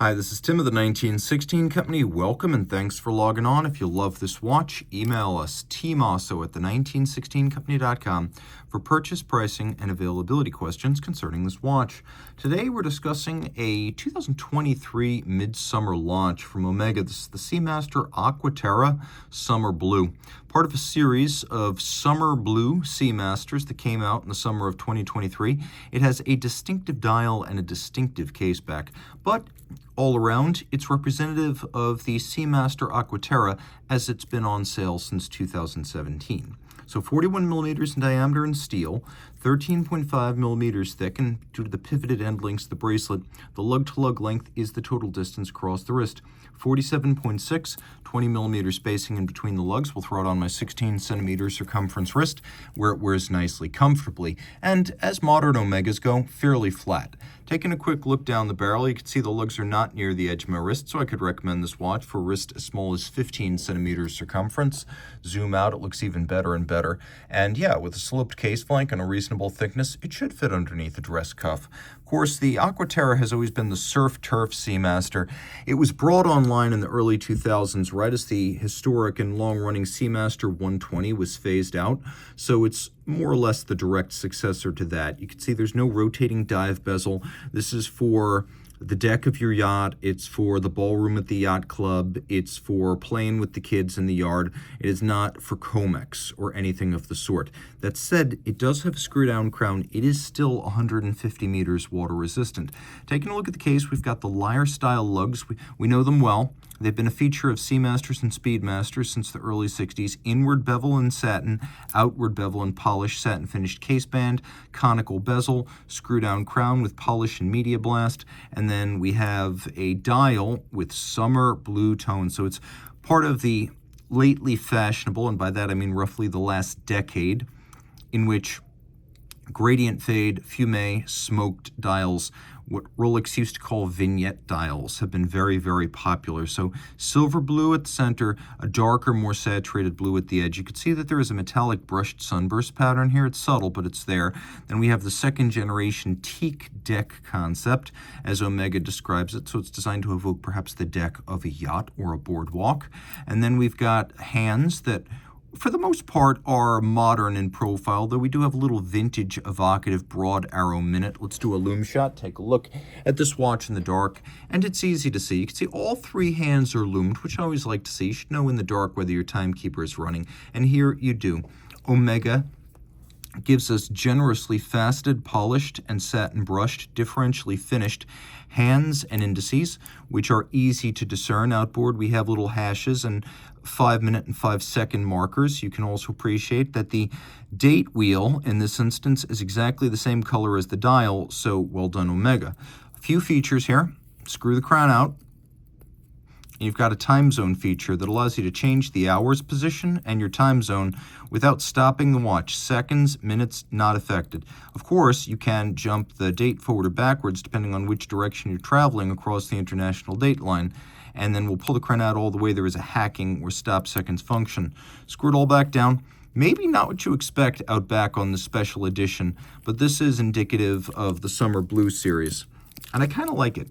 Hi, this is Tim of the 1916 Company. Welcome and thanks for logging on. If you love this watch, email us, Team Mosso at the1916company.com for purchase, pricing, and availability questions concerning this watch. Today we're discussing a 2023 midsummer launch from Omega. This is the Seamaster Aqua Terra Summer Blue, part of a series of Summer Blue Seamasters that came out in the summer of 2023. It has a distinctive dial and a distinctive caseback, but all around, it's representative of the Seamaster Aqua Terra as it's been on sale since 2017. So 41 millimeters in diameter in steel, 13.5 millimeters thick, and due to the pivoted end links of the bracelet, the lug-to-lug length is the total distance across the wrist. 47.6, 20 millimeter spacing in between the lugs. We'll throw it on my 16 centimeter circumference wrist, where it wears nicely comfortably. And as modern Omegas go, fairly flat. Taking a quick look down the barrel, you can see the lugs are not near the edge of my wrist, so I could recommend this watch for a wrist as small as 15 centimeters circumference. Zoom out, it looks even better and better. And yeah, with a sloped case flank and a reasonable thickness, it should fit underneath a dress cuff. Of course, the Aqua Terra has always been the surf-turf Seamaster. It was brought online in the early 2000s, right as the historic and long-running Seamaster 120 was phased out, so it's more or less the direct successor to that. You can see there's no rotating dive bezel. This is for the deck of your yacht, it's for the ballroom at the yacht club, it's for playing with the kids in the yard. It is not for Comex or anything of the sort. That said, it does have a screw-down crown. It is still 150 meters water resistant. Taking a look at the case, we've got the lyre-style lugs. We know them well. They've been a feature of Seamasters and Speedmasters since the early 60s. Inward bevel in satin, outward bevel in polished satin finished caseband, conical bezel, screw-down crown with polish and media blast, and then we have a dial with summer blue tone. So it's part of the lately fashionable, and by that I mean roughly the last decade, in which gradient fade, fume, smoked dials, what Rolex used to call vignette dials, have been very, very popular. So silver blue at the center, a darker, more saturated blue at the edge. You can see that there is a metallic brushed sunburst pattern here. It's subtle, but it's there. Then we have the second generation Teak deck concept, as Omega describes it. So it's designed to evoke perhaps the deck of a yacht or a boardwalk. And then we've got hands that, for the most part, are modern in profile, though we do have a little vintage evocative broad arrow minute. Let's do a loom shot, take a look at this watch in the dark, and it's easy to see. You can see all three hands are loomed, which I always like to see. You should know in the dark whether your timekeeper is running, and here you do. Omega gives us generously faceted, polished, and satin brushed, differentially finished hands and indices, which are easy to discern. Outboard, we have little hashes and 5-minute and 5-second markers. You can also appreciate that the date wheel in this instance is exactly the same color as the dial, so well done, Omega. A few features here. Screw the crown out. You've got a time zone feature that allows you to change the hour's position and your time zone without stopping the watch. Seconds, minutes, not affected. Of course, you can jump the date forward or backwards depending on which direction you're traveling across the international date line. And then we'll pull the crown out all the way. There is a hacking or stop seconds function. Screw it all back down. Maybe not what you expect out back on the special edition, but this is indicative of the Summer Blue series. And I kind of like it.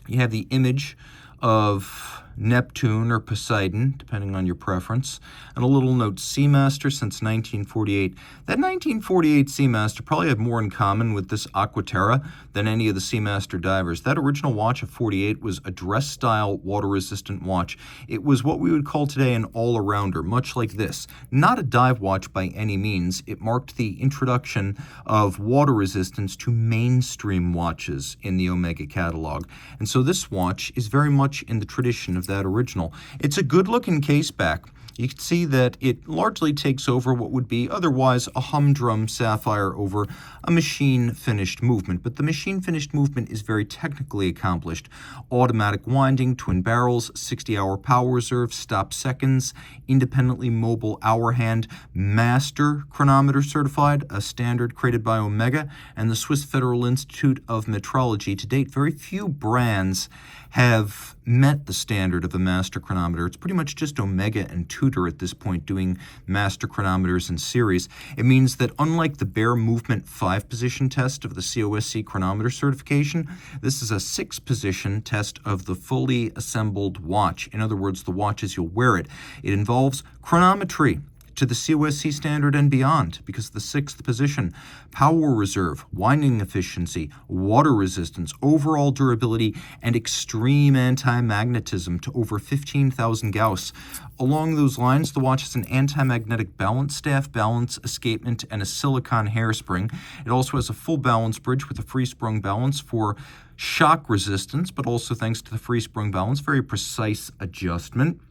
You have the image of Neptune or Poseidon, depending on your preference, and a little note, Seamaster since 1948. That 1948 Seamaster probably had more in common with this Aqua Terra than any of the Seamaster divers. That original watch of 48 was a dress-style, water-resistant watch. It was what we would call today an all-arounder, much like this. Not a dive watch by any means. It marked the introduction of water resistance to mainstream watches in the Omega catalog. And so this watch is very much in the tradition of that original. It's a good-looking case back. You can see that it largely takes over what would be otherwise a humdrum sapphire over a machine-finished movement. But the machine-finished movement is very technically accomplished. Automatic winding, twin barrels, 60-hour power reserve, stop seconds, independently mobile hour hand, master chronometer certified, a standard created by Omega and the Swiss Federal Institute of Metrology. To date, very few brands have met the standard of a master chronometer. It's pretty much just Omega and Teak tutor at this point doing master chronometers in series. It means that unlike the bare movement 5-position test of the COSC chronometer certification, this is a 6-position test of the fully assembled watch. In other words, the watch as you'll wear it. It involves chronometry to the COSC standard and beyond because of the 6th position, power reserve, winding efficiency, water resistance, overall durability, and extreme anti-magnetism to over 15,000 Gauss. Along those lines, the watch has an anti-magnetic balance staff, balance escapement, and a silicone hairspring. It also has a full balance bridge with a free-sprung balance for shock resistance, but also thanks to the free-sprung balance, very precise adjustment.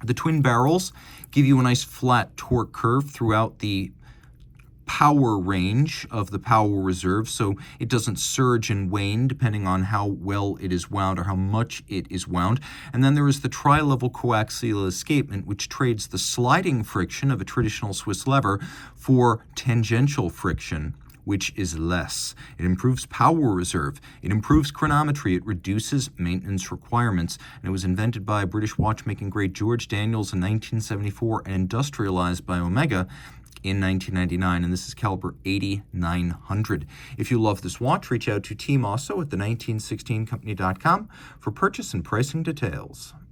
The twin barrels give you a nice flat torque curve throughout the power range of the power reserve, so it doesn't surge and wane depending on how well it is wound or how much it is wound. And then there is the tri-level coaxial escapement, which trades the sliding friction of a traditional Swiss lever for tangential friction, which is less. It improves power reserve. It improves chronometry. It reduces maintenance requirements. And it was invented by British watchmaking great George Daniels in 1974 and industrialized by Omega in 1999, and this is caliber 8900. If you love this watch, reach out to Team Mosso at the 1916company.com for purchase and pricing details.